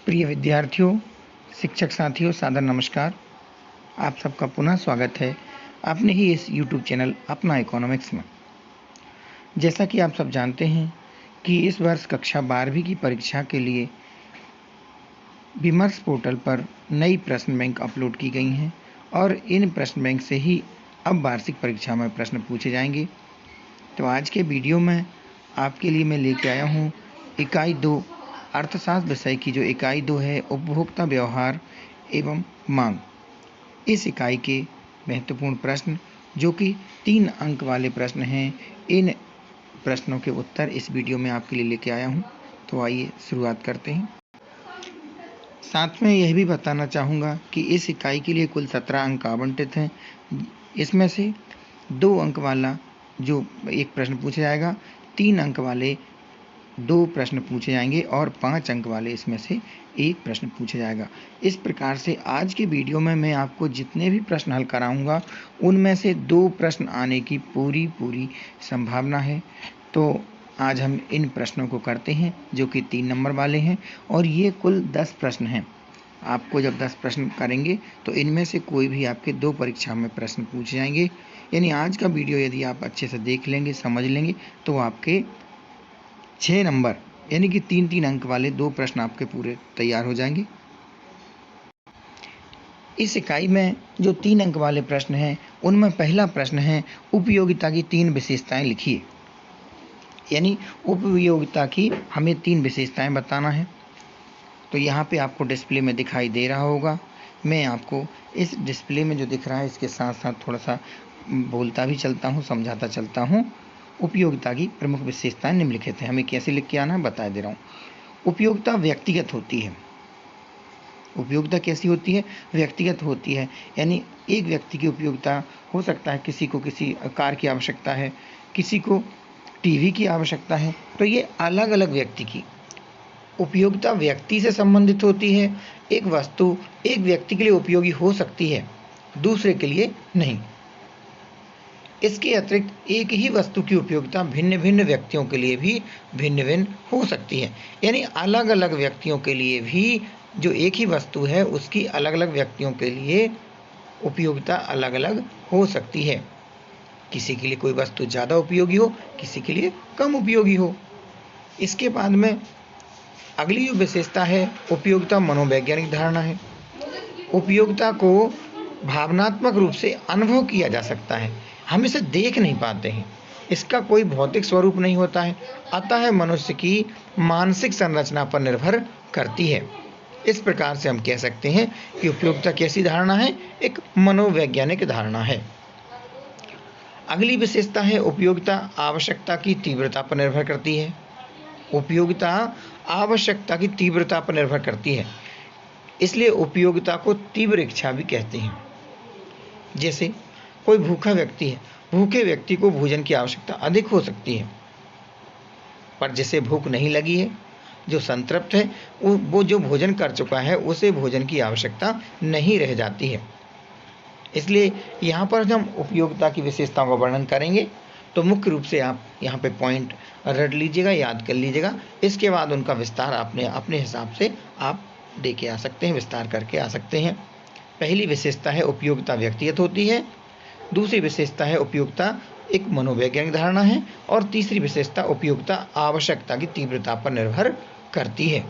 प्रिय विद्यार्थियों, शिक्षक साथियों, सादर नमस्कार। आप सबका पुनः स्वागत है अपने ही इस YouTube चैनल अपना इकोनॉमिक्स में। जैसा कि आप सब जानते हैं कि इस वर्ष कक्षा 12वीं की परीक्षा के लिए विमर्श पोर्टल पर नई प्रश्न बैंक अपलोड की गई हैं और इन प्रश्न बैंक से ही अब वार्षिक परीक्षा में प्रश्न पूछे जाएंगे। तो आज के वीडियो में आपके लिए मैं लेके आया हूँ इकाई 2 अर्थशास्त्र विषय की जो इकाई 2 है, उपभोक्ता व्यवहार एवं मांग। इस इकाई के महत्वपूर्ण प्रश्न जो कि 3 अंक वाले प्रश्न हैं, इन प्रश्नों के उत्तर इस वीडियो में आपके लिए लेके आया हूं। तो आइए शुरुआत करते हैं। साथ में यह भी बताना चाहूँगा कि इस इकाई के लिए कुल 17 अंक आवंटित हैं। इसमें से 2 अंक वाला जो एक प्रश्न पूछा जाएगा, 3 अंक वाले 2 प्रश्न पूछे जाएंगे और 5 अंक वाले इसमें से 1 प्रश्न पूछा जाएगा। इस प्रकार से आज के वीडियो में मैं आपको जितने भी प्रश्न हल कराऊंगा उनमें से 2 प्रश्न आने की पूरी संभावना है। तो आज हम इन प्रश्नों को करते हैं जो कि 3 नंबर वाले हैं और ये कुल 10 प्रश्न हैं। आपको जब 10 प्रश्न करेंगे तो इनमें से कोई भी आपके 2 परीक्षा में प्रश्न पूछे जाएंगे। यानी आज का वीडियो यदि आप अच्छे से देख लेंगे, समझ लेंगे तो आपके 6 नंबर यानी कि 3-3 अंक वाले 2 प्रश्न आपके पूरे तैयार हो जाएंगे। इस इकाई में जो 3 अंक वाले प्रश्न हैं उनमें पहला प्रश्न है उपयोगिता की 3 विशेषताएं लिखिए। यानी उपयोगिता की हमें 3 विशेषताएं बताना है। तो यहाँ पे आपको डिस्प्ले में दिखाई दे रहा होगा। मैं आपको इस डिस्प्ले में जो दिख रहा है इसके साथ साथ थोड़ा सा बोलता भी चलता हूँ, समझाता चलता हूँ। उपयोगिता की प्रमुख विशेषताएं निम्नलिखित हैं। हमें कैसे लिख के आना है बता दे रहा हूँ। उपयोगिता व्यक्तिगत होती है। उपयोगिता कैसी होती है? व्यक्तिगत होती है। यानी एक व्यक्ति की उपयोगिता हो सकता है, किसी को किसी कार की आवश्यकता है, किसी को टीवी की आवश्यकता है। तो ये अलग अलग व्यक्ति की उपयोगिता व्यक्ति से संबंधित होती है। एक वस्तु एक व्यक्ति के लिए उपयोगी हो सकती है, दूसरे के लिए नहीं। इसके अतिरिक्त एक ही वस्तु की उपयोगिता भिन्न भिन्न व्यक्तियों के लिए भी भिन्न भिन्न हो सकती है। यानी अलग अलग व्यक्तियों के लिए भी जो एक ही वस्तु है उसकी अलग अलग व्यक्तियों के लिए उपयोगिता अलग अलग हो सकती है। किसी के लिए कोई वस्तु ज़्यादा उपयोगी हो, किसी के लिए कम उपयोगी हो। इसके बाद में अगली जो विशेषता है उपयोगिता मनोवैज्ञानिक धारणा है। उपयोगिता को भावनात्मक रूप से अनुभव किया जा सकता है, हम इसे देख नहीं पाते हैं, इसका कोई भौतिक स्वरूप नहीं होता है, अतः मनुष्य की मानसिक संरचना पर निर्भर करती है। इस प्रकार से हम कह सकते हैं कि उपयोगिता कैसी धारणा है? एक मनोवैज्ञानिक धारणा है। अगली विशेषता है उपयोगिता आवश्यकता की तीव्रता पर निर्भर करती है। उपयोगिता आवश्यकता की तीव्रता पर निर्भर करती है, इसलिए उपयोगिता को तीव्र इच्छा भी कहते हैं। जैसे कोई भूखा व्यक्ति है, भूखे व्यक्ति को भोजन की आवश्यकता अधिक हो सकती है, पर जिसे भूख नहीं लगी है, जो संतृप्त है, वो जो भोजन कर चुका है उसे भोजन की आवश्यकता नहीं रह जाती है। इसलिए यहाँ पर जब हम उपयोगिता की विशेषताओं का वर्णन करेंगे तो मुख्य रूप से आप यहाँ पे पॉइंट रट लीजिएगा, याद कर लीजिएगा। इसके बाद उनका विस्तार अपने हिसाब से आप दे के आ सकते हैं, विस्तार करके आ सकते हैं। पहली विशेषता है उपयोगिता व्यक्तिगत होती है। दूसरी विशेषता है उपयोगिता एक मनोवैज्ञानिक धारणा है और तीसरी विशेषता उपयोगिता आवश्यकता की तीव्रता पर निर्भर करती है।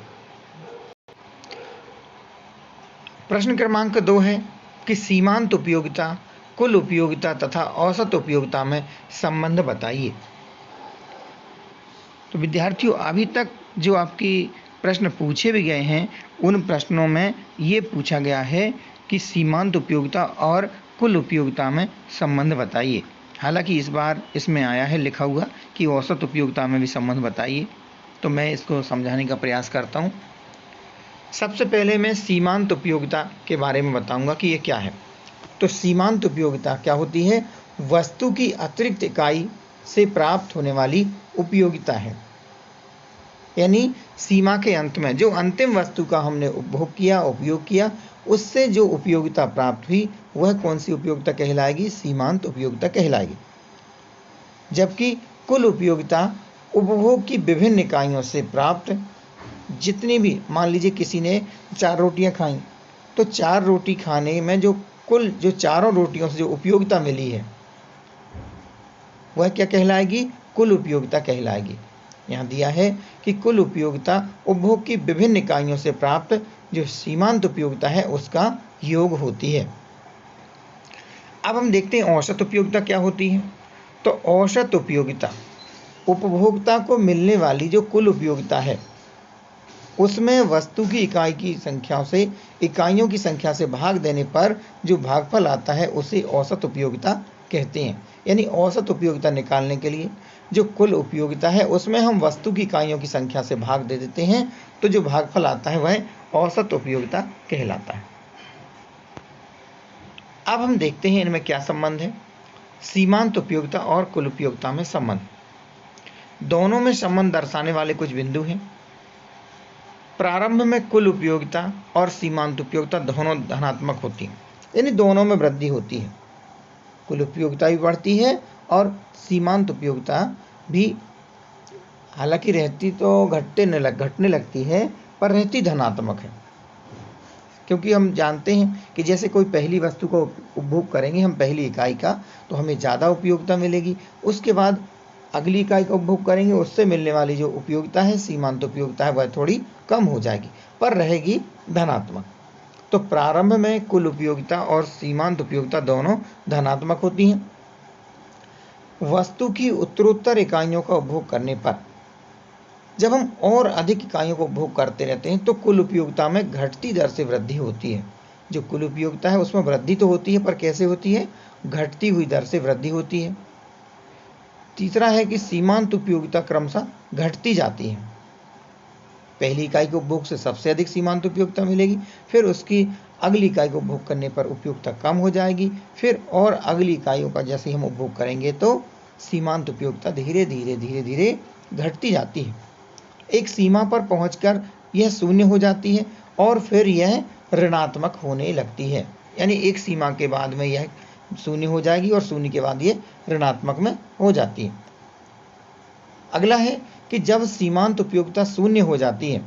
प्रश्न क्रमांक 2 है कि सीमांत उपयोगिता, कुल उपयोगिता तथा औसत उपयोगिता में संबंध बताइए। तो विद्यार्थियों, अभी तक जो आपकी प्रश्न पूछे भी गए हैं उन प्रश्नों में ये पूछा गया है कि सीमांत उपयोगिता और कुल उपयोगिता में संबंध बताइए। हालांकि इस बार इसमें आया है लिखा हुआ कि औसत उपयोगिता में भी संबंध बताइए, तो मैं इसको समझाने का प्रयास करता हूँ। सबसे पहले मैं सीमांत उपयोगिता के बारे में बताऊंगा कि ये क्या है। तो सीमांत उपयोगिता क्या होती है? वस्तु की अतिरिक्त इकाई से प्राप्त होने वाली उपयोगिता है। यानी सीमा के अंत में जो अंतिम वस्तु का हमने उपभोग किया, उपयोग किया, उससे जो उपयोगिता प्राप्त हुई वह कौन सी उपयोगिता कहलाएगी? सीमांत उपयोगिता कहलाएगी। जबकि कुल उपयोगिता उपभोग की विभिन्न इकाइयों से प्राप्त जितनी भी, मान लीजिए किसी ने 4 रोटियां खाई, तो 4 रोटी खाने में जो कुल जो चारों रोटियों से जो उपयोगिता मिली है वह क्या कहलाएगी? कुल उपयोगिता कहलाएगी। यहाँ दिया है कि कुल उपयोगिता उपभोग की विभिन्न इकाइयों से प्राप्त जो सीमांत उपयोगिता है उसका योग होती है। अब हम देखते हैं औसत उपयोगिता क्या होती है। तो औसत उपयोगिता उपभोक्ता को मिलने वाली जो कुल उपयोगिता है उसमें वस्तु की इकाइयों की संख्या से भाग देने पर जो भागफल आता है उसे औसत उपयोगिता कहते हैं। यानी औसत उपयोगिता निकालने के लिए जो कुल उपयोगिता है उसमें हम वस्तु की इकाइयों की संख्या से भाग दे देते हैं, तो जो भागफल आता है वह औसत उपयोगिता कहलाता है। अब हम देखते हैं इनमें क्या संबंध है। सीमांत उपयोगिता और कुल उपयोगिता में संबंध, दोनों में संबंध दर्शाने वाले कुछ बिंदु हैं। प्रारंभ में कुल उपयोगिता और सीमांत उपयोगिता दोनों धनात्मक होती हैं, यानी दोनों में वृद्धि होती है। कुल उपयोगिता भी बढ़ती है और सीमांत उपयोगिता भी, हालांकि रहती तो घटने लगती है, पर रहती धनात्मक है। क्योंकि हम जानते हैं कि जैसे कोई पहली वस्तु को उपभोग करेंगे हम पहली इकाई का, तो हमें ज़्यादा उपयोगिता मिलेगी। उसके बाद अगली इकाई का उपभोग करेंगे, उससे मिलने वाली जो उपयोगिता है, सीमांत उपयोगिता है, वह थोड़ी कम हो जाएगी, पर रहेगी धनात्मक। तो प्रारंभ में कुल उपयोगिता और सीमांत उपयोगिता दोनों धनात्मक होती हैं। वस्तु की उत्तरोत्तर इकाइयों का उपभोग करने पर जब हम और अधिक इकाइयों को उपभोग करते रहते हैं तो कुल उपयोगिता में घटती दर से वृद्धि होती है। जो कुल उपयोगिता है उसमें वृद्धि तो होती है, पर कैसे होती है? घटती हुई दर से वृद्धि होती है। तीसरा है कि सीमांत उपयोगिता क्रमशः घटती जाती है। पहली इकाई के उपभोग से सबसे अधिक सीमांत उपयोगिता मिलेगी, फिर उसकी अगली इकाई को उपभोग करने पर उपयोगिता कम हो जाएगी, फिर और अगली इकाइयों का जैसे हम उपभोग करेंगे तो सीमांत उपयोगिता धीरे धीरे घटती जाती है। एक सीमा पर पहुंचकर यह शून्य हो जाती है और फिर यह ऋणात्मक होने लगती है। यानी एक सीमा के बाद में यह शून्य हो जाएगी और शून्य के बाद यह ऋणात्मक में हो जाती है। अगला है कि जब सीमांत उपयोगिता शून्य हो जाती है,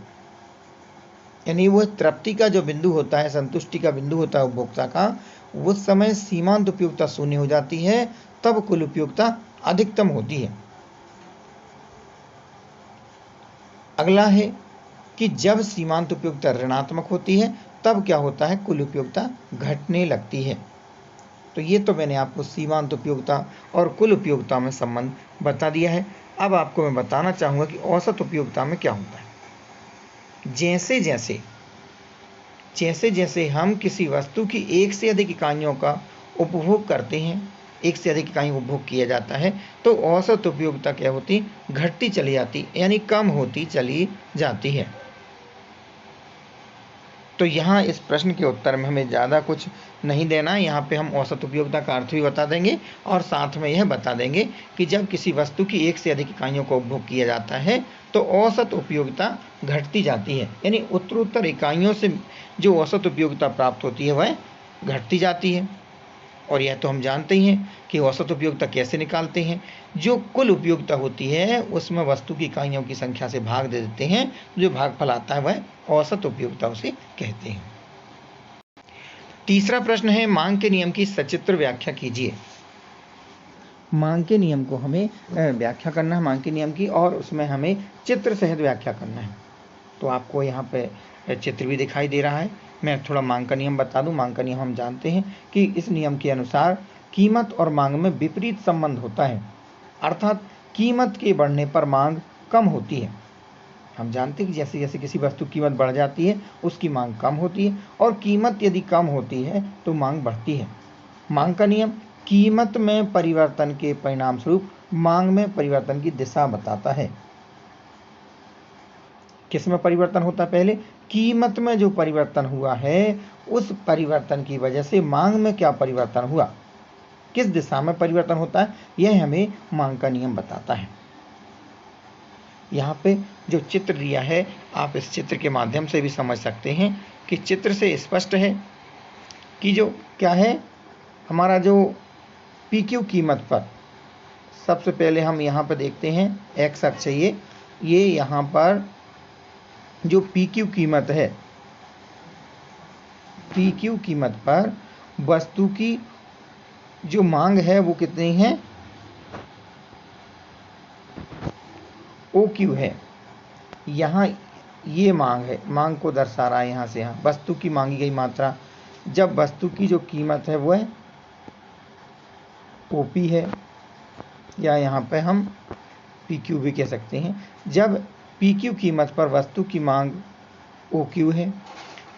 यानी वह तृप्ति का जो बिंदु होता है, संतुष्टि का बिंदु होता है उपभोक्ता का, उस समय सीमांत उपयोगिता शून्य हो जाती है, तब कुल उपयोगिता अधिकतम होती है। अगला है कि जब सीमांत उपयोगिता ऋणात्मक होती है तब क्या होता है? कुल उपयोगिता घटने लगती है। तो ये तो मैंने आपको सीमांत उपयोगिता और कुल उपयोगिता में संबंध बता दिया है। अब आपको मैं बताना चाहूँगा कि औसत उपयोगिता में क्या होता है। जैसे जैसे हम किसी वस्तु की एक से अधिक इकाइयों का उपभोग करते हैं, एक से अधिक इकाइयों का उपभोग किया जाता है, तो औसत उपयोगिता क्या होती? घटती चली जाती, यानी कम होती चली जाती है। तो यहाँ इस प्रश्न के उत्तर में हमें ज़्यादा कुछ नहीं देना है। यहाँ पे हम औसत उपयोगिता का अर्थ भी बता देंगे और साथ में यह बता देंगे कि जब किसी वस्तु की एक से अधिक इकाइयों का उपभोग किया जाता है तो औसत उपयोगिता घटती जाती है, यानी उत्तरोत्तर इकाइयों से जो औसत उपयोगिता प्राप्त होती है वह घटती जाती है। और यह तो हम जानते ही हैं कि औसत उपयोगिता कैसे निकालते हैं। जो कुल उपयोगिता होती है उसमें वस्तु की इकाइयों की संख्या से भाग दे देते हैं, जो भागफल आता है वह औसत उपयोगिता उसे कहते हैं। तीसरा प्रश्न है, मांग के नियम की सचित्र व्याख्या कीजिए। मांग के नियम को हमें व्याख्या करना है, मांग के नियम की, और उसमें हमें चित्र सहित व्याख्या करना है। तो आपको यहाँ पे चित्र भी दिखाई दे रहा है। मैं थोड़ा मांग का नियम बता दूं। मांग का नियम हम जानते हैं कि इस नियम के अनुसार कीमत और मांग में विपरीत संबंध होता है, अर्थात कीमत के बढ़ने पर मांग कम होती है। हम जानते हैं कि जैसे जैसे किसी वस्तु की कीमत बढ़ जाती है उसकी मांग कम होती है, और कीमत यदि कम होती है तो मांग बढ़ती है। मांग का नियम कीमत में परिवर्तन के परिणाम स्वरूप मांग में परिवर्तन की दिशा बताता है। किस में परिवर्तन होता है? पहले कीमत में जो परिवर्तन हुआ है उस परिवर्तन की वजह से मांग में क्या परिवर्तन हुआ, किस दिशा में परिवर्तन होता है, यह हमें मांग का नियम बताता है। यहाँ पे जो चित्र दिया है आप इस चित्र के माध्यम से भी समझ सकते हैं कि चित्र से स्पष्ट है कि जो क्या है, हमारा जो PQ कीमत पर सबसे पहले हम यहाँ पर देखते हैं एक्स अक्ष है ये यहाँ पर जो पी क्यू कीमत है, पी क्यू कीमत पर वस्तु की जो मांग है वो कितनी है, ओ क्यू है। यहाँ ये मांग है, मांग को दर्शा रहा है यहाँ से यहाँ वस्तु की मांगी गई मात्रा। जब वस्तु की जो कीमत है वो है ओपी है, या यहाँ पे हम पी क्यू भी कह सकते हैं। जब पी क्यू कीमत पर वस्तु की मांग ओ क्यू है,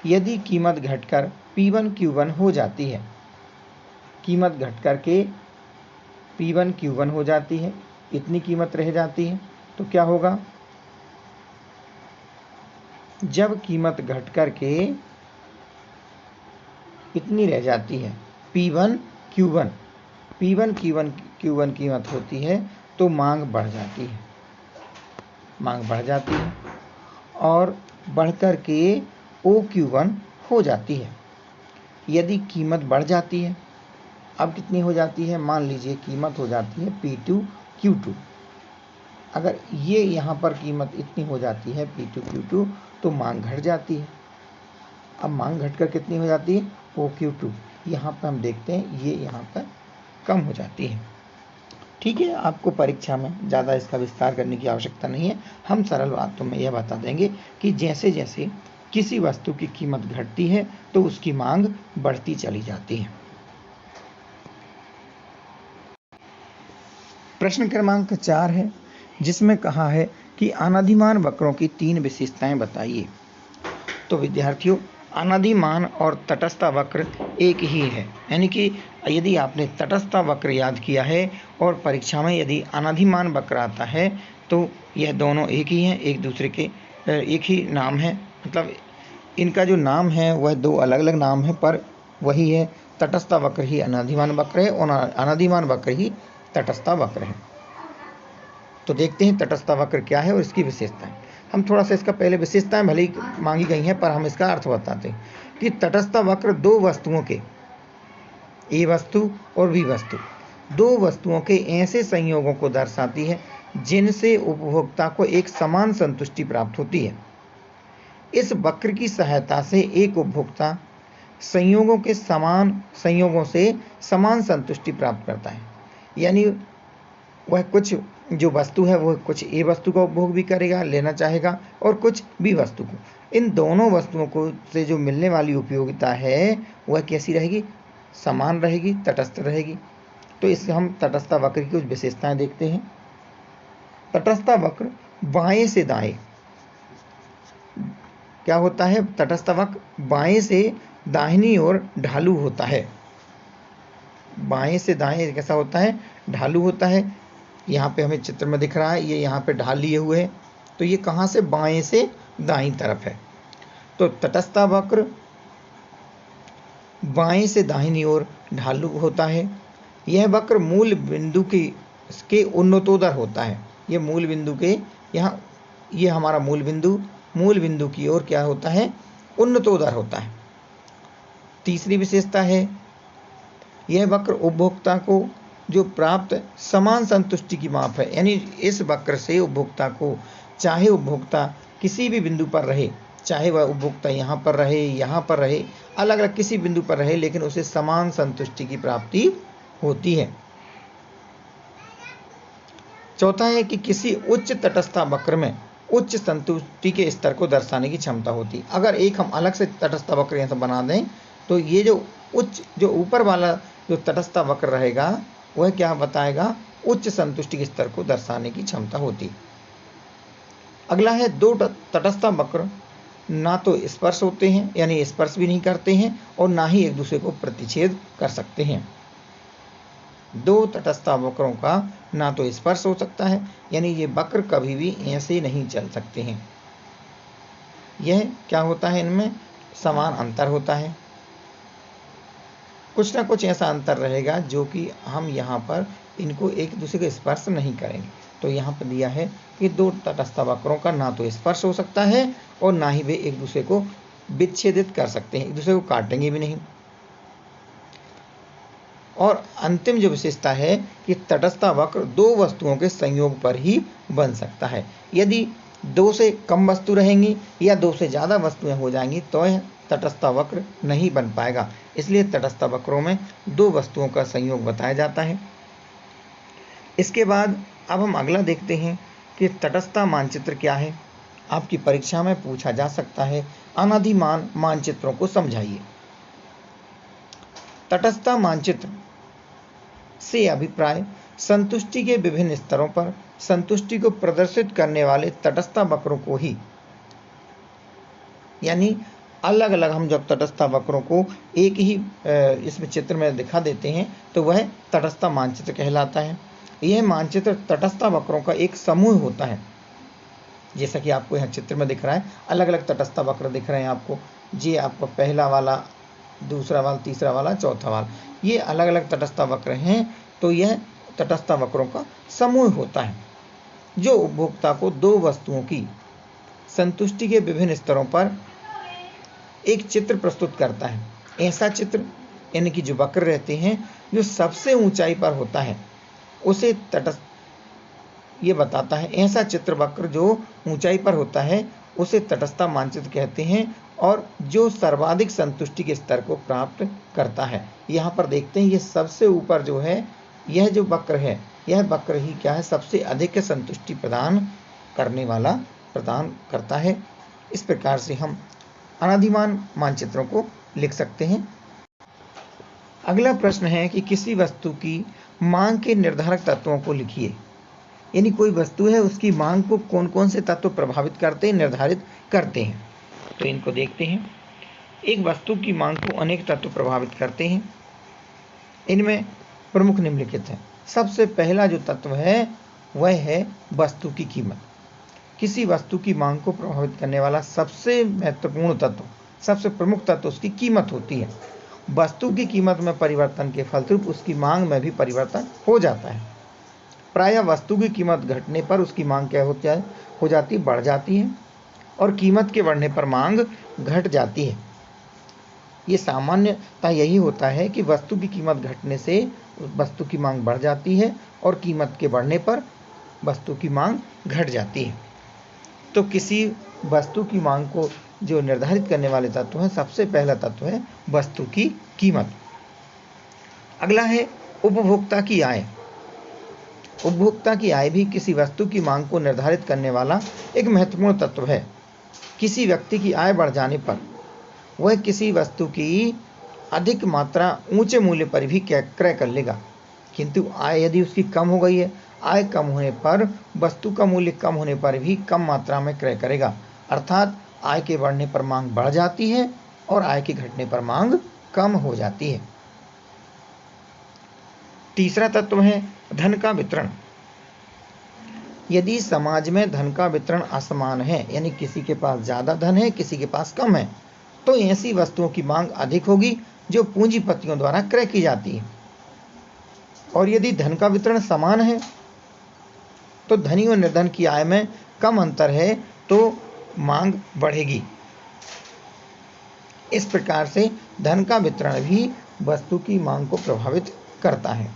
यदि कीमत घटकर P1 Q1 हो जाती है, कीमत घटकर के P1 Q1 हो जाती है, इतनी कीमत रह जाती है, तो क्या होगा, जब कीमत घटकर के इतनी रह जाती है P1 Q1, P1 Q1 कीमत होती है तो मांग बढ़ जाती है, मांग बढ़ जाती है और बढ़कर के OQ1 हो जाती है। यदि कीमत बढ़ जाती है, अब कितनी हो जाती है, मान लीजिए कीमत हो जाती है P2 Q2। अगर ये यहाँ पर कीमत इतनी हो जाती है P2 Q2 तो मांग घट जाती है। अब मांग घटकर कितनी हो जाती है, OQ2। यहाँ पर हम देखते हैं ये यहाँ पर कम हो जाती है। ठीक है, आपको परीक्षा में ज़्यादा इसका विस्तार करने की आवश्यकता नहीं है। हम सरल बातों में यह बता देंगे कि जैसे जैसे किसी वस्तु की कीमत घटती है तो उसकी मांग बढ़ती चली जाती है। प्रश्न क्रमांक 4 है, जिसमें कहा है कि अनादिमान वक्रों की 3 विशेषताएं बताइए। तो विद्यार्थियों, अनादिमान और तटस्थ वक्र एक ही है, यानी कि यदि आपने तटस्थ वक्र याद किया है और परीक्षा में यदि अनादिमान वक्र आता है तो यह दोनों एक ही हैं, एक दूसरे के एक ही नाम है। मतलब इनका जो नाम है वह दो अलग अलग नाम है पर वही है। तटस्थ वक्र ही अनादिमान वक्र है और अनादिमान वक्र ही तटस्थ वक्र है। तो देखते हैं तटस्थ वक्र क्या है और इसकी विशेषताएं। हम थोड़ा सा इसका पहले विशेषताएं भले ही मांगी गई हैं पर हम इसका अर्थ बताते हैं कि तटस्थ वक्र दो वस्तुओं के, ए वस्तु और बी वस्तु, दो वस्तुओं के ऐसे संयोगों को दर्शाती है जिनसे उपभोक्ता को एक समान संतुष्टि प्राप्त होती है। इस वक्र की सहायता से एक उपभोक्ता संयोगों से समान संतुष्टि प्राप्त करता है, यानी वह कुछ जो वस्तु है वह कुछ ए वस्तु का उपभोग भी करेगा, लेना चाहेगा, और कुछ बी वस्तु को। इन दोनों वस्तुओं को से जो मिलने वाली उपयोगिता है वह कैसी रहेगी, समान रहेगी, तटस्थ रहेगी। तो इससे हम तटस्थ वक्र की कुछ विशेषताएं देखते हैं। तटस्थ वक्र बाएं से दाएं क्या होता है, तटस्थ वक्र बाएं से दाहिनी ओर ढालू होता है। बाएं से दाएं कैसा होता है, ढालू होता है। यहाँ पे हमें चित्र में दिख रहा है, ये यहाँ पे ढाल लिए हुए है, तो ये कहाँ से, बाएं से दाईं तरफ है। तो तटस्थ वक्र बाएं से दाहिनी ओर ढालू होता है। यह वक्र मूल बिंदु के उन्नतोदर होता है। ये मूल बिंदु के यहाँ, ये हमारा मूल बिंदु की ओर क्या होता है, उन्नतोदर होता है। तीसरी विशेषता है, यह वक्र उपभोक्ता को जो प्राप्त समान संतुष्टि की माप है, यानी इस वक्र से उपभोक्ता को, चाहे उपभोक्ता किसी भी बिंदु पर रहे, चाहे वह उपभोक्ता यहाँ पर रहे, अलग अलग किसी बिंदु पर रहे, लेकिन उसे समान संतुष्टि की प्राप्ति होती है। चौथा है कि किसी उच्च तटस्थ वक्र में उच्च संतुष्टि के स्तर को दर्शाने की क्षमता होती है। अगर एक हम अलग से तटस्थ वक्र यहाँ से बना दें तो ये जो ऊपर वाला जो तटस्थ वक्र रहेगा वह क्या बताएगा, उच्च संतुष्टि के स्तर को दर्शाने की क्षमता होती। अगला है, दो तटस्थ वक्र ना तो स्पर्श होते हैं, यानी स्पर्श भी नहीं करते हैं, और ना ही एक दूसरे को प्रतिच्छेद कर सकते हैं। दो तटस्थ वक्रों का ना तो स्पर्श हो सकता है, यानी ये वक्र कभी भी ऐसे नहीं चल सकते हैं। यह क्या होता है, इनमें समान अंतर होता है, कुछ ना कुछ ऐसा अंतर रहेगा जो कि हम यहाँ पर इनको एक दूसरे को स्पर्श नहीं करेंगे। तो यहाँ पर दिया है कि दो तटस्थ वक्रों का ना तो स्पर्श हो सकता है और ना ही वे एक दूसरे को विच्छेदित कर सकते हैं, एक दूसरे को काटेंगे भी नहीं। और अंतिम जो विशेषता है कि तटस्थ वक्र दो वस्तुओं के संयोग पर ही बन सकता है। यदि 2 से कम वस्तु रहेंगी या 2 से ज़्यादा वस्तुएं हो जाएंगी तो यह तटस्थ वक्र नहीं बन पाएगा। इसलिए तटस्थ वक्रों में 2 वस्तुओं का संयोग बताया जाता है। इसके बाद अब हम अगला देखते हैं कि तटस्थता मानचित्र क्या है। आपकी परीक्षा में पूछा जा सकता है, अनादिमान मानचित्रों को समझाइए। तटस्थता मानचित्र से अभिप्राय संतुष्टि के विभिन्न स्तरों पर संतुष्टि को प्रदर्शित करने वाले तटस्थ वक्रों को ही, यानी अलग अलग हम जब तटस्थ वक्रों को एक ही इसमें चित्र में दिखा देते हैं तो वह तटस्थ मानचित्र कहलाता है। यह मानचित्र तटस्थ वक्रों का एक समूह होता है। जैसा कि आपको यहाँ चित्र में दिख रहा है, अलग अलग तटस्थ वक्र दिख रहे हैं आपको। ये आपका पहला वाला, दूसरा वाला, तीसरा वाला, चौथा वाला, ये अलग अलग तटस्थ वक्र हैं। तो यह तटस्थ वक्रों का समूह होता है जो उपभोक्ता को 2 वस्तुओं की संतुष्टि के विभिन्न स्तरों पर एक चित्र प्रस्तुत करता है। ऐसा चित्र यानी कि जो वक्र रहते हैं जो सबसे ऊंचाई पर होता है उसे तटस्थ, ये बताता है, ऐसा चित्र वक्र जो ऊंचाई पर होता है उसे तटस्थता मानचित्र कहते हैं और जो सर्वाधिक संतुष्टि के स्तर को प्राप्त करता है। यहाँ पर देखते हैं ये सबसे ऊपर जो है, यह जो वक्र है, यह वक्र ही क्या है, सबसे अधिक संतुष्टि प्रदान करता है। इस प्रकार से हम अनादिमान मानचित्रों को लिख सकते हैं। अगला प्रश्न है कि किसी वस्तु की मांग के निर्धारक तत्वों को लिखिए। यानी कोई वस्तु है, उसकी मांग को कौन कौन से तत्व प्रभावित करते हैं, निर्धारित करते हैं। तो इनको देखते हैं। एक वस्तु की मांग को अनेक तत्व प्रभावित करते हैं। इनमें प्रमुख निम्नलिखित हैं। सबसे पहला जो तत्व है वह है वस्तु की कीमत। किसी वस्तु की मांग को प्रभावित करने वाला सबसे महत्वपूर्ण तत्व, सबसे प्रमुख तत्व उसकी कीमत होती है। वस्तु की कीमत में परिवर्तन के फलस्वरूप उसकी मांग में भी परिवर्तन हो जाता है। प्रायः वस्तु की कीमत घटने पर उसकी मांग क्या हो जाती है, बढ़ जाती है, और कीमत के बढ़ने पर मांग घट जाती है। ये सामान्यतः यही होता है कि वस्तु की कीमत घटने से वस्तु की मांग बढ़ जाती है और कीमत के बढ़ने पर वस्तु की मांग घट जाती है। तो किसी वस्तु की मांग को जो निर्धारित करने वाले तत्व हैं, सबसे पहला तत्व है वस्तु की कीमत। अगला है उपभोक्ता की आय। उपभोक्ता की आय भी किसी वस्तु की मांग को निर्धारित करने वाला एक महत्वपूर्ण तत्व है। किसी व्यक्ति की आय बढ़ जाने पर वह किसी वस्तु की अधिक मात्रा ऊंचे मूल्य पर भी क्रय कर लेगा, किंतु आय यदि उसकी कम हो गई है, आय कम होने पर वस्तु का मूल्य कम होने पर भी कम मात्रा में क्रय करेगा। अर्थात आय के बढ़ने पर मांग बढ़ जाती है और आय के घटने पर मांग कम हो जाती है। तीसरा तत्व है धन का वितरण। यदि समाज में धन का वितरण असमान है, यानी किसी के पास ज़्यादा धन है, किसी के पास कम है, तो ऐसी वस्तुओं की मांग अधिक होगी जो पूंजीपतियों द्वारा क्रय की जाती है। और यदि धन का वितरण समान है तो धनी और निर्धन की आय में कम अंतर है तो मांग बढ़ेगी। इस प्रकार से धन का वितरण भी वस्तु की मांग को प्रभावित करता है।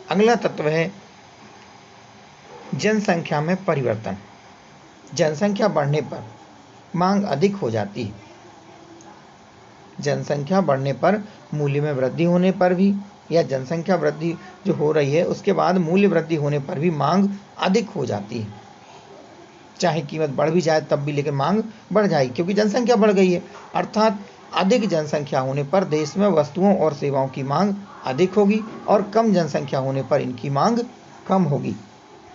अगला तत्व है जनसंख्या में परिवर्तन। जनसंख्या बढ़ने पर मांग अधिक हो जाती है। जनसंख्या बढ़ने पर मूल्य में वृद्धि होने पर भी, या जनसंख्या वृद्धि जो हो रही है उसके बाद मूल्य वृद्धि होने पर भी मांग अधिक हो जाती है। चाहे कीमत बढ़ भी जाए तब भी, लेकिन मांग बढ़ जाएगी क्योंकि जनसंख्या बढ़ गई है। अर्थात अधिक जनसंख्या होने पर देश में वस्तुओं और सेवाओं की मांग अधिक होगी और कम जनसंख्या होने पर इनकी मांग कम होगी।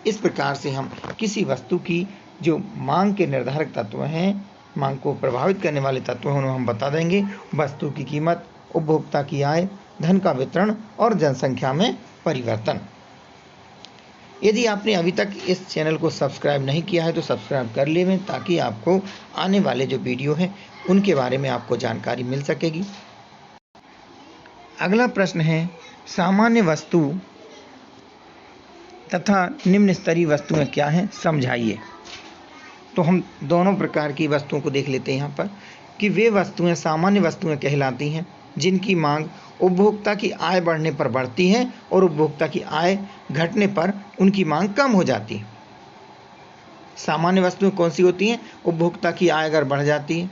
इस प्रकार से हम किसी वस्तु की जो मांग के निर्धारक तत्व हैं, मांग को प्रभावित करने वाले तत्व हैं, उन्हें हम बता देंगे। वस्तु की कीमत, उपभोक्ता की आय, धन का वितरण और जनसंख्या में परिवर्तन। यदि आपने अभी तक इस चैनल को सब्सक्राइब नहीं किया है तो सब्सक्राइब कर लें, ताकि आपको आने वाले जो वीडियो हैं उनके बारे में आपको जानकारी मिल सकेगी। अगला प्रश्न है सामान्य वस्तु तथा निम्न स्तरीय वस्तुएं क्या हैं, समझाइए। तो हम दोनों प्रकार की वस्तुओं को देख लेते हैं यहाँ पर कि वे वस्तुएं सामान्य वस्तुएं कहलाती हैं जिनकी मांग उपभोक्ता की आय बढ़ने पर बढ़ती है और उपभोक्ता की आय घटने पर उनकी मांग कम हो जाती है। सामान्य वस्तुएं कौन सी होती हैं? उपभोक्ता की आय अगर बढ़ जाती है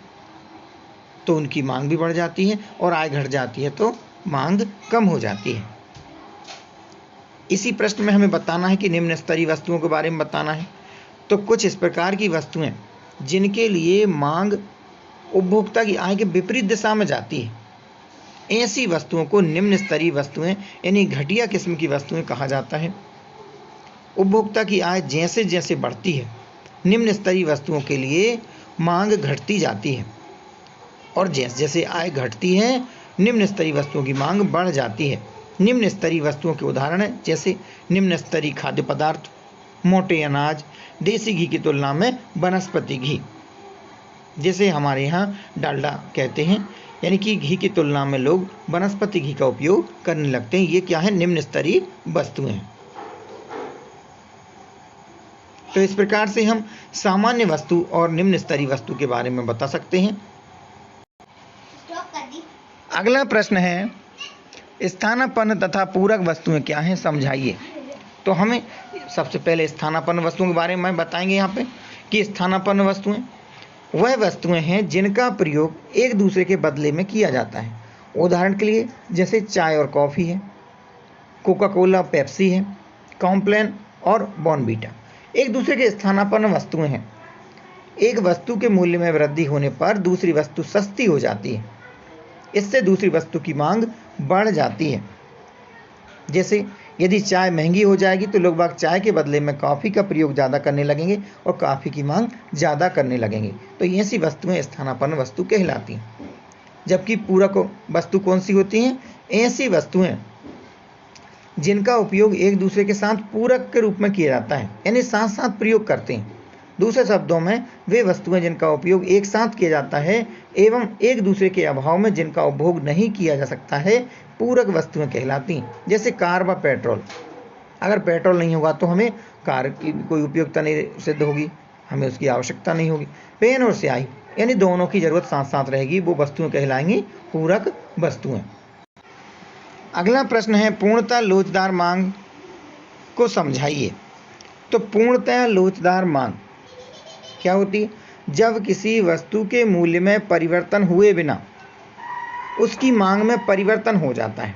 तो उनकी मांग भी बढ़ जाती है, और आय घट जाती है तो मांग कम हो जाती है। इसी प्रश्न में हमें बताना है कि निम्न स्तरीय वस्तुओं के बारे में बताना है। तो कुछ इस प्रकार की वस्तुएं जिनके लिए मांग उपभोक्ता की आय के विपरीत दिशा में जाती है, ऐसी वस्तुओं को निम्न स्तरीय वस्तुएं यानी घटिया किस्म की वस्तुएं कहा जाता है। उपभोक्ता की आय जैसे जैसे बढ़ती है, निम्न स्तरीय वस्तुओं के लिए मांग घटती जाती है, और जैसे जैसे आय घटती है निम्न स्तरीय वस्तुओं की मांग बढ़ जाती है। निम्न स्तरीय वस्तुओं के उदाहरण हैं जैसे निम्न स्तरीय खाद्य पदार्थ, मोटे अनाज, देसी घी की तुलना में वनस्पति घी। जैसे हमारे यहाँ डालडा कहते हैं, यानी कि घी की तुलना में लोग वनस्पति घी का उपयोग करने लगते हैं। ये क्या है? निम्न स्तरीय वस्तुएं। तो इस प्रकार से हम सामान्य वस्तु और निम्न स्तरीय वस्तु के बारे में बता सकते हैं। अगला प्रश्न है, स्थानापन्न तथा पूरक वस्तुएं क्या हैं, समझाइए। तो हमें सबसे पहले स्थानापन्न वस्तुओं के बारे में बताएंगे यहाँ पे कि स्थानापन्न वस्तुएं वह वस्तुएं हैं जिनका प्रयोग एक दूसरे के बदले में किया जाता है। उदाहरण के लिए जैसे चाय और कॉफ़ी है, कोका कोला पेप्सी है, कॉम्प्लान और बॉर्नवीटा एक दूसरे के स्थानापन्न वस्तुएं हैं। एक वस्तु के मूल्य में वृद्धि होने पर दूसरी वस्तु सस्ती हो जाती है, इससे दूसरी वस्तु की मांग बढ़ जाती है। जैसे यदि चाय महंगी हो जाएगी तो लोग बाग चाय के बदले में कॉफ़ी का प्रयोग ज़्यादा करने लगेंगे और कॉफ़ी की मांग ज़्यादा करने लगेंगे। तो ऐसी वस्तुएं स्थानापन्न वस्तु कहलाती हैं। जबकि पूरक वस्तु कौन सी होती हैं? ऐसी वस्तुएं जिनका उपयोग एक दूसरे के साथ पूरक के रूप में किया जाता है, यानी साथ साथ प्रयोग करते हैं। दूसरे शब्दों में वे वस्तुएं जिनका उपयोग एक साथ किया जाता है एवं एक दूसरे के अभाव में जिनका उपभोग नहीं किया जा सकता है, पूरक वस्तुएं कहलाती हैं। जैसे कार व पेट्रोल। अगर पेट्रोल नहीं होगा तो हमें कार की कोई उपयोगिता नहीं सिद्ध होगी, हमें उसकी आवश्यकता नहीं होगी। पेन और स्याही, यानी दोनों की जरूरत साथ साथ रहेगी, वो वस्तुएं कहलाएंगी पूरक वस्तुएं। अगला प्रश्न है, पूर्णतः लोचदार मांग को समझाइए। तो पूर्णतः लोचदार मांग क्या होती है? जब किसी वस्तु के मूल्य में परिवर्तन हुए बिना उसकी मांग में परिवर्तन हो जाता है।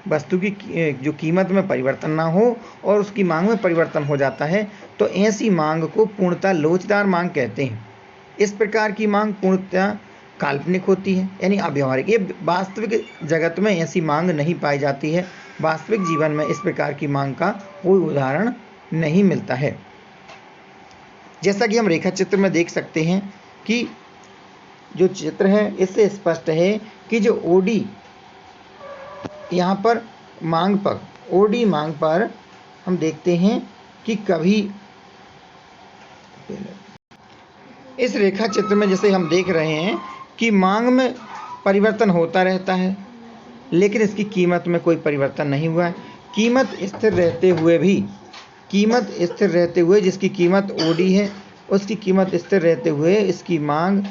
वस्तु की जो कीमत में परिवर्तन ना हो और उसकी मांग में परिवर्तन हो जाता है, तो ऐसी मांग को पूर्णतः लोचदार मांग कहते हैं। इस प्रकार की मांग पूर्णतः काल्पनिक होती है, यानी अव्यावहारिक। ये वास्तविक जगत में ऐसी मांग नहीं पाई जाती है। वास्तविक जीवन में इस प्रकार की मांग का कोई उदाहरण नहीं मिलता है। जैसा कि हम रेखा चित्र में देख सकते हैं कि जो चित्र है इससे स्पष्ट है कि जो ओडी यहाँ पर ओडी मांग पर हम देखते हैं कि कभी इस रेखा चित्र में जैसे हम देख रहे हैं कि मांग में परिवर्तन होता रहता है, लेकिन इसकी कीमत में कोई परिवर्तन नहीं हुआ है। कीमत स्थिर रहते हुए जिसकी कीमत ओडी है उसकी कीमत स्थिर रहते हुए इसकी मांग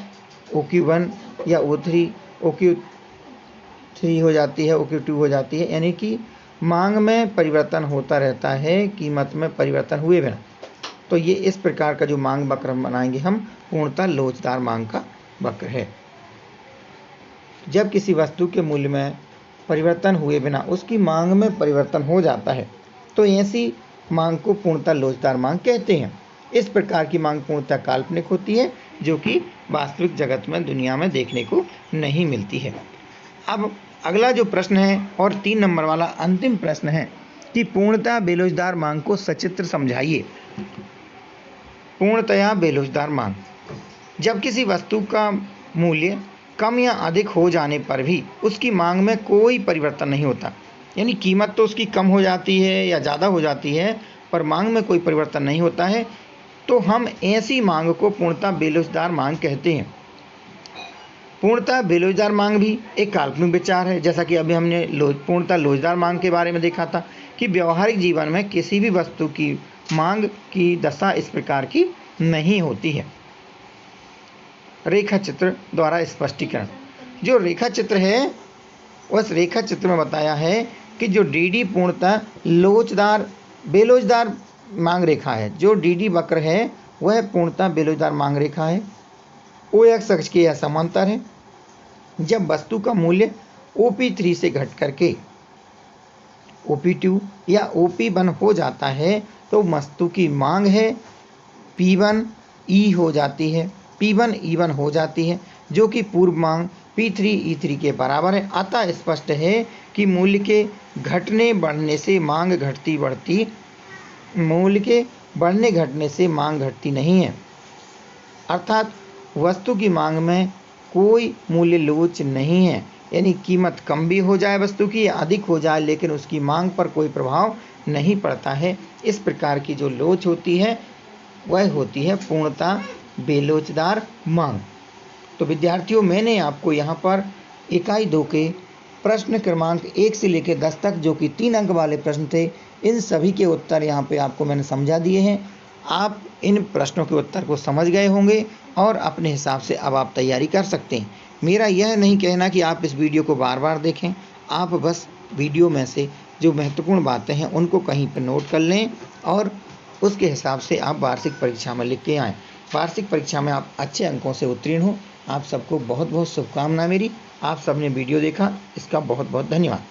OQ1 या O3 OQ3 हो जाती है, OQ2 हो जाती है, यानी कि मांग में परिवर्तन होता रहता है कीमत में परिवर्तन हुए बिना। तो ये इस प्रकार का जो मांग वक्र बनाएंगे हम, पूर्णतः लोचदार मांग का वक्र है। जब किसी वस्तु के मूल्य में परिवर्तन हुए बिना उसकी मांग में परिवर्तन हो जाता है, तो ऐसी मांग को पूर्णतः लोचदार मांग कहते हैं। इस प्रकार की मांग पूर्णतः काल्पनिक होती है, जो कि वास्तविक जगत में दुनिया में देखने को नहीं मिलती है। अब अगला जो प्रश्न है और 3 नंबर वाला अंतिम प्रश्न है कि पूर्णतः बेलोचदार मांग को सचित्र समझाइए। पूर्णतया बेलोचदार मांग, जब किसी वस्तु का मूल्य कम या अधिक हो जाने पर भी उसकी मांग में कोई परिवर्तन नहीं होता, यानी कीमत तो उसकी कम हो जाती है या ज़्यादा हो जाती है पर मांग में कोई परिवर्तन नहीं होता है, तो हम ऐसी मांग को पूर्णतः बेलोचदार मांग कहते हैं। पूर्णतः बेलोचदार मांग भी एक काल्पनिक विचार है, जैसा कि अभी हमने पूर्णतः लोचदार मांग के बारे में देखा था कि व्यवहारिक जीवन में किसी भी वस्तु की मांग की दशा इस प्रकार की नहीं होती है। रेखा चित्र द्वारा स्पष्टीकरण, जो रेखा चित्र है उस रेखा चित्र में बताया है कि जो डी पूर्णतः बेलोचदार मांग रेखा है। जो डी वक्र है वह पूर्णतः बेलोचदार मांग रेखा है। ओ एक्स अक्ष के यह समांतर है। जब वस्तु का मूल्य OP3 से घट करके OP2 या OP1 हो जाता है तो वस्तु की मांग है P1E हो जाती है, P1E1 हो जाती है, जो कि पूर्व मांग P3E3 के बराबर है। अतः स्पष्ट है कि मूल्य के घटने बढ़ने से मांग घटती बढ़ती, मूल्य के बढ़ने घटने से मांग घटती नहीं है। अर्थात वस्तु की मांग में कोई मूल्य लोच नहीं है, यानी कीमत कम भी हो जाए वस्तु की या अधिक हो जाए लेकिन उसकी मांग पर कोई प्रभाव नहीं पड़ता है। इस प्रकार की जो लोच होती है वह होती है पूर्णतः बेलोचदार मांग। तो विद्यार्थियों, मैंने आपको यहाँ पर इकाई 2 के प्रश्न क्रमांक 1 से लेकर 10 तक जो कि 3 अंक वाले प्रश्न थे, इन सभी के उत्तर यहाँ पे आपको मैंने समझा दिए हैं। आप इन प्रश्नों के उत्तर को समझ गए होंगे और अपने हिसाब से अब आप तैयारी कर सकते हैं। मेरा यह नहीं कहना कि आप इस वीडियो को बार बार देखें, आप बस वीडियो में से जो महत्वपूर्ण बातें हैं उनको कहीं पर नोट कर लें और उसके हिसाब से आप वार्षिक परीक्षा में लिख के आएँ। वार्षिक परीक्षा में आप अच्छे अंकों से उत्तीर्ण हो। आप सबको बहुत बहुत शुभकामनाएं मेरी। आप सबने वीडियो देखा, इसका बहुत बहुत धन्यवाद।